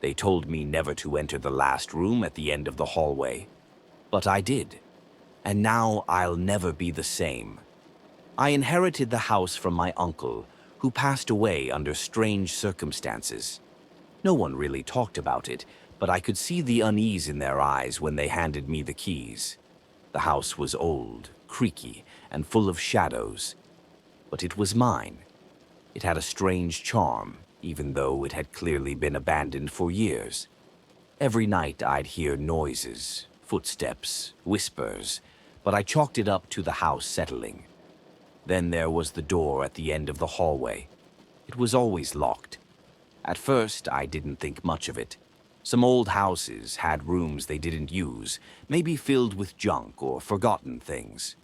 They told me never to enter the last room at the end of the hallway, but I did, and now I'll never be the same. I inherited the house from my uncle, who passed away under strange circumstances. No one really talked about it, but I could see the unease in their eyes when they handed me the keys. The house was old, creaky, and full of shadows, but it was mine. It had a strange charm, even though it had clearly been abandoned for years. Every night I'd hear noises, footsteps, whispers, but I chalked it up to the house settling. Then there was the door at the end of the hallway. It was always locked. At first, I didn't think much of it. Some old houses had rooms they didn't use, maybe filled with junk or forgotten things.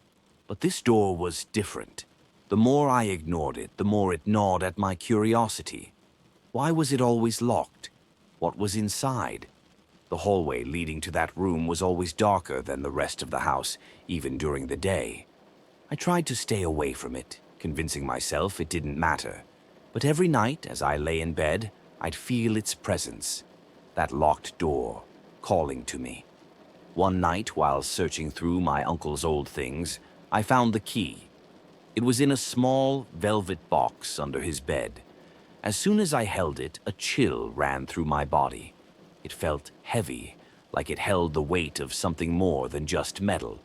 But this door was different. The more I ignored it, the more it gnawed at my curiosity. Why was it always locked? What was inside? The hallway leading to that room was always darker than the rest of the house, even during the day. I tried to stay away from it, convincing myself it didn't matter. But every night, as I lay in bed, I'd feel its presence. That locked door, calling to me. One night, while searching through my uncle's old things, I found the key. It was in a small, velvet box under his bed. As soon as I held it, a chill ran through my body. It felt heavy, like it held the weight of something more than just metal.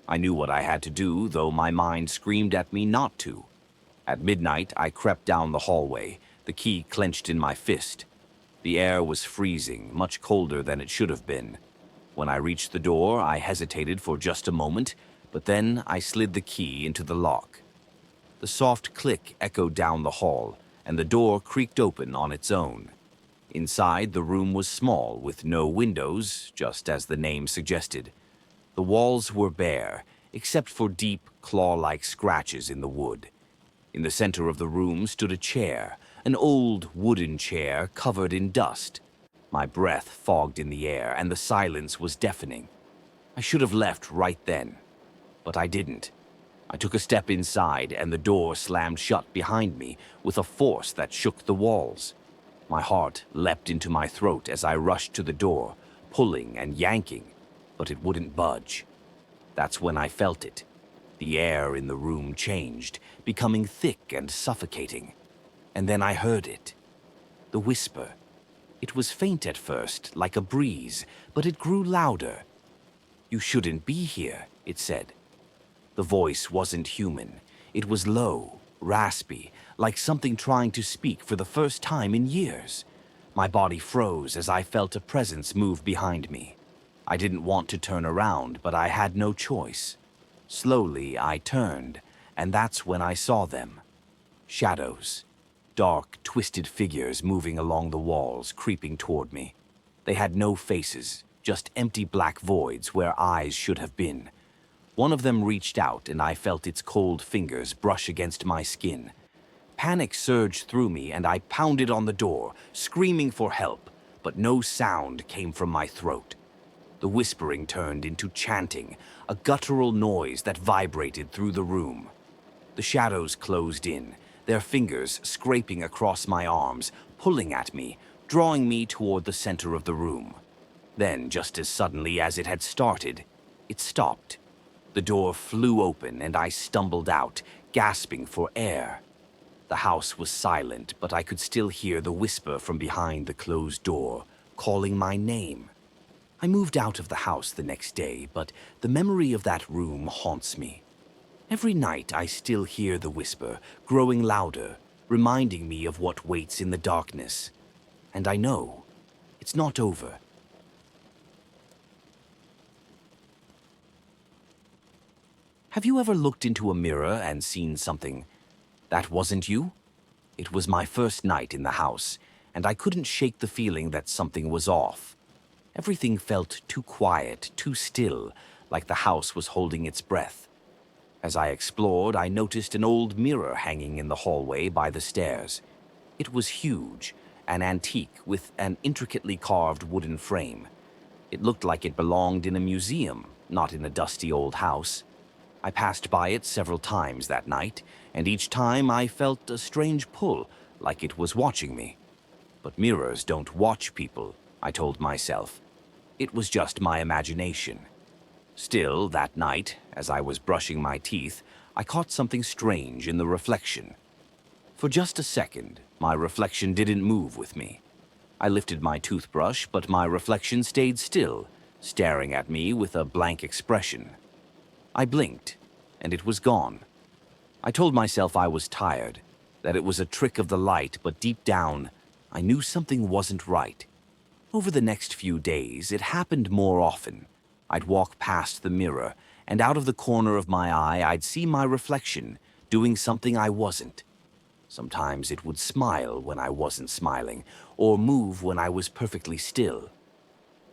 I knew what I had to do, though my mind screamed at me not to. At midnight, I crept down the hallway, the key clenched in my fist. The air was freezing, much colder than it should have been. When I reached the door, I hesitated for just a moment, but then I slid the key into the lock. The soft click echoed down the hall, and the door creaked open on its own. Inside, the room was small, with no windows, just as the name suggested. The walls were bare, except for deep, claw-like scratches in the wood. In the center of the room stood a chair, an old wooden chair covered in dust. My breath fogged in the air, and the silence was deafening. I should have left right then, but I didn't. I took a step inside, and the door slammed shut behind me with a force that shook the walls. My heart leapt into my throat as I rushed to the door, pulling and yanking, but it wouldn't budge. That's when I felt it. The air in the room changed, becoming thick and suffocating. And then I heard it. The whisper. It was faint at first, like a breeze, but it grew louder. "You shouldn't be here," it said. The voice wasn't human. It was low, raspy, like something trying to speak for the first time in years. My body froze as I felt a presence move behind me. I didn't want to turn around, but I had no choice. Slowly, I turned, and that's when I saw them. Shadows. Dark, twisted figures moving along the walls, creeping toward me. They had no faces, just empty black voids where eyes should have been. One of them reached out, and I felt its cold fingers brush against my skin. Panic surged through me, and I pounded on the door, screaming for help, but no sound came from my throat. The whispering turned into chanting, a guttural noise that vibrated through the room. The shadows closed in, their fingers scraping across my arms, pulling at me, drawing me toward the center of the room. Then, just as suddenly as it had started, it stopped. The door flew open, and I stumbled out, gasping for air. The house was silent, but I could still hear the whisper from behind the closed door, calling my name. I moved out of the house the next day, but the memory of that room haunts me. Every night I still hear the whisper, growing louder, reminding me of what waits in the darkness. And I know it's not over. Have you ever looked into a mirror and seen something that wasn't you? It was my first night in the house, and I couldn't shake the feeling that something was off. Everything felt too quiet, too still, like the house was holding its breath. As I explored, I noticed an old mirror hanging in the hallway by the stairs. It was huge, an antique with an intricately carved wooden frame. It looked like it belonged in a museum, not in a dusty old house. I passed by it several times that night, and each time I felt a strange pull, like it was watching me. But mirrors don't watch people, I told myself. It was just my imagination. Still, that night, as I was brushing my teeth, I caught something strange in the reflection. For just a second, my reflection didn't move with me. I lifted my toothbrush, but my reflection stayed still, staring at me with a blank expression. I blinked, and it was gone. I told myself I was tired, that it was a trick of the light, but deep down, I knew something wasn't right. Over the next few days, it happened more often. I'd walk past the mirror, and out of the corner of my eye, I'd see my reflection, doing something I wasn't. Sometimes it would smile when I wasn't smiling, or move when I was perfectly still.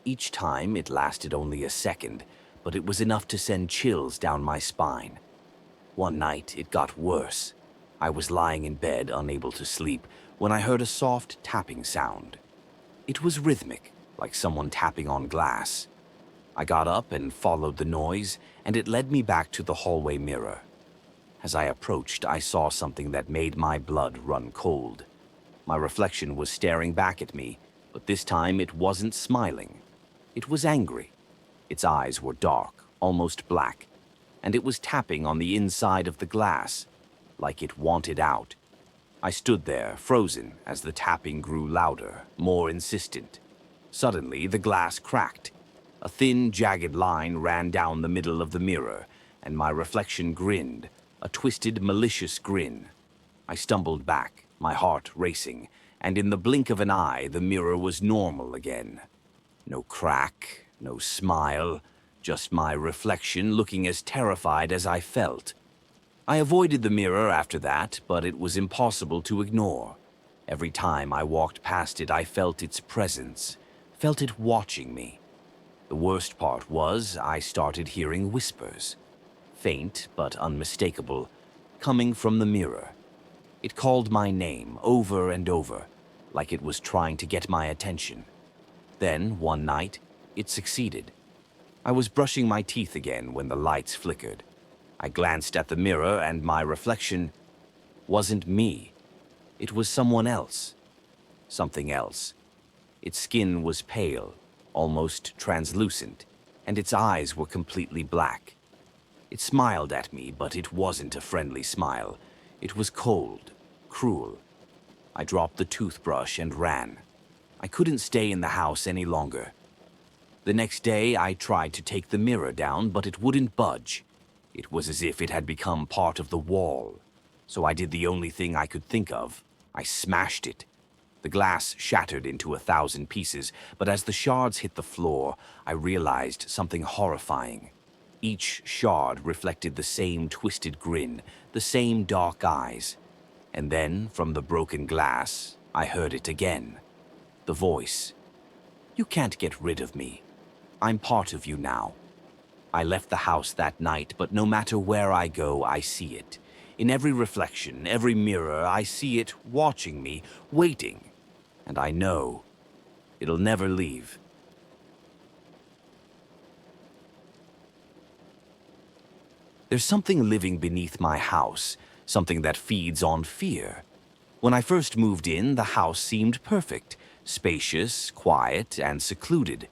Each time, it lasted only a second, but it was enough to send chills down my spine. One night, it got worse. I was lying in bed, unable to sleep, when I heard a soft tapping sound. It was rhythmic, like someone tapping on glass. I got up and followed the noise, and it led me back to the hallway mirror. As I approached, I saw something that made my blood run cold. My reflection was staring back at me, but this time it wasn't smiling. It was angry. Its eyes were dark, almost black, and it was tapping on the inside of the glass, like it wanted out. I stood there, frozen, as the tapping grew louder, more insistent. Suddenly, the glass cracked. A thin, jagged line ran down the middle of the mirror, and my reflection grinned, a twisted, malicious grin. I stumbled back, my heart racing, and in the blink of an eye, the mirror was normal again. No crack, no smile, just my reflection looking as terrified as I felt. I avoided the mirror after that, but it was impossible to ignore. Every time I walked past it, I felt its presence, felt it watching me. The worst part was I started hearing whispers, faint but unmistakable, coming from the mirror. It called my name over and over, like it was trying to get my attention. Then, one night, it succeeded. I was brushing my teeth again when the lights flickered. I glanced at the mirror and my reflection wasn't me. It was someone else. Something else. Its skin was pale, almost translucent, and its eyes were completely black. It smiled at me, but it wasn't a friendly smile. It was cold, cruel. I dropped the toothbrush and ran. I couldn't stay in the house any longer. The next day, I tried to take the mirror down, but it wouldn't budge. It was as if it had become part of the wall. So I did the only thing I could think of. I smashed it. The glass shattered into 1,000 pieces, but as the shards hit the floor, I realized something horrifying. Each shard reflected the same twisted grin, the same dark eyes. And then, from the broken glass, I heard it again. The voice. "You can't get rid of me. I'm part of you now." I left the house that night, but no matter where I go, I see it. In every reflection, every mirror, I see it watching me, waiting. And I know it'll never leave. There's something living beneath my house, something that feeds on fear. When I first moved in, the house seemed perfect, spacious, quiet, and secluded.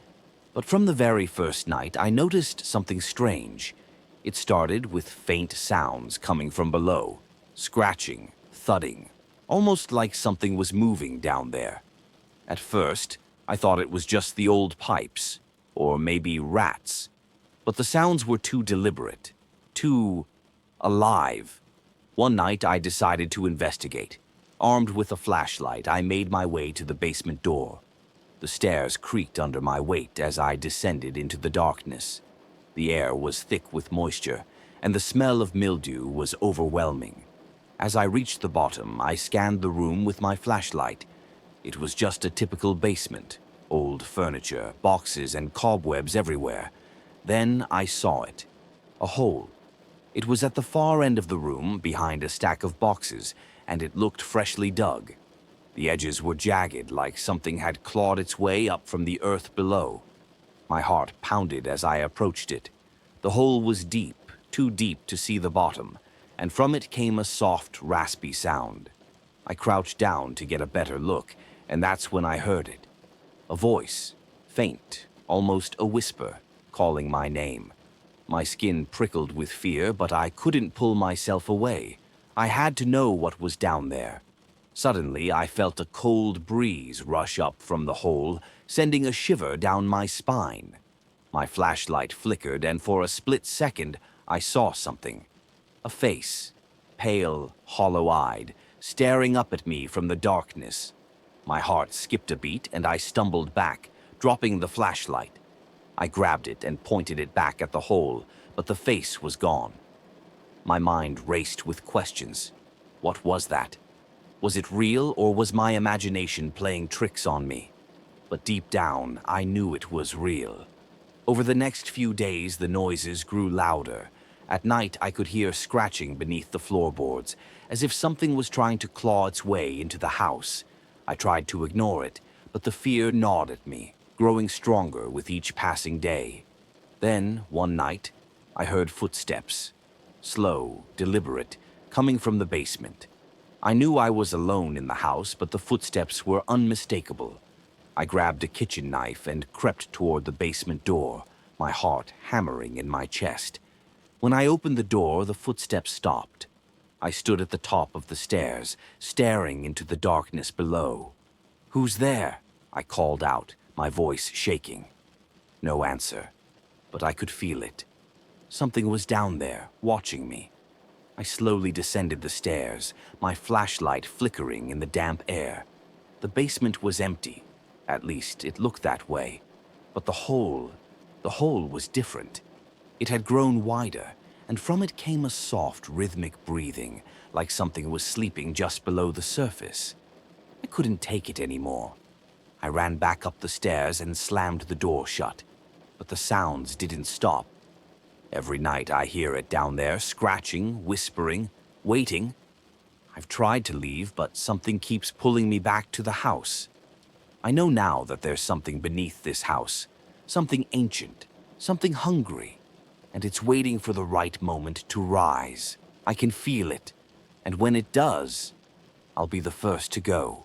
But from the very first night, I noticed something strange. It started with faint sounds coming from below, scratching, thudding, almost like something was moving down there. At first, I thought it was just the old pipes, or maybe rats. But the sounds were too deliberate, too alive. One night, I decided to investigate. Armed with a flashlight, I made my way to the basement door. The stairs creaked under my weight as I descended into the darkness. The air was thick with moisture, and the smell of mildew was overwhelming. As I reached the bottom, I scanned the room with my flashlight. It was just a typical basement. Old furniture, boxes, and cobwebs everywhere. Then I saw it. A hole. It was at the far end of the room, behind a stack of boxes, and it looked freshly dug. The edges were jagged, like something had clawed its way up from the earth below. My heart pounded as I approached it. The hole was deep, too deep to see the bottom, and from it came a soft, raspy sound. I crouched down to get a better look, And that's when I heard it. A voice, faint, almost a whisper, calling my name. My skin prickled with fear, but I couldn't pull myself away. I had to know what was down there. Suddenly, I felt a cold breeze rush up from the hole, sending a shiver down my spine. My flashlight flickered, and for a split second, I saw something. A face, pale, hollow-eyed, staring up at me from the darkness. My heart skipped a beat, and I stumbled back, dropping the flashlight. I grabbed it and pointed it back at the hole, but the face was gone. My mind raced with questions. What was that? Was it real, or was my imagination playing tricks on me? But deep down, I knew it was real. Over the next few days, the noises grew louder. At night, I could hear scratching beneath the floorboards, as if something was trying to claw its way into the house. I tried to ignore it, but the fear gnawed at me, growing stronger with each passing day. Then, one night, I heard footsteps. Slow, deliberate, coming from the basement. I knew I was alone in the house, but the footsteps were unmistakable. I grabbed a kitchen knife and crept toward the basement door, my heart hammering in my chest. When I opened the door, the footsteps stopped. I stood at the top of the stairs, staring into the darkness below. "Who's there?" I called out, my voice shaking. No answer, but I could feel it. Something was down there, watching me. I slowly descended the stairs, my flashlight flickering in the damp air. The basement was empty. At least, it looked that way. But the hole was different. It had grown wider, and from it came a soft, rhythmic breathing, like something was sleeping just below the surface. I couldn't take it anymore. I ran back up the stairs and slammed the door shut. But the sounds didn't stop. Every night I hear it down there, scratching, whispering, waiting. I've tried to leave, but something keeps pulling me back to the house. I know now that there's something beneath this house, something ancient, something hungry, and it's waiting for the right moment to rise. I can feel it, and when it does, I'll be the first to go.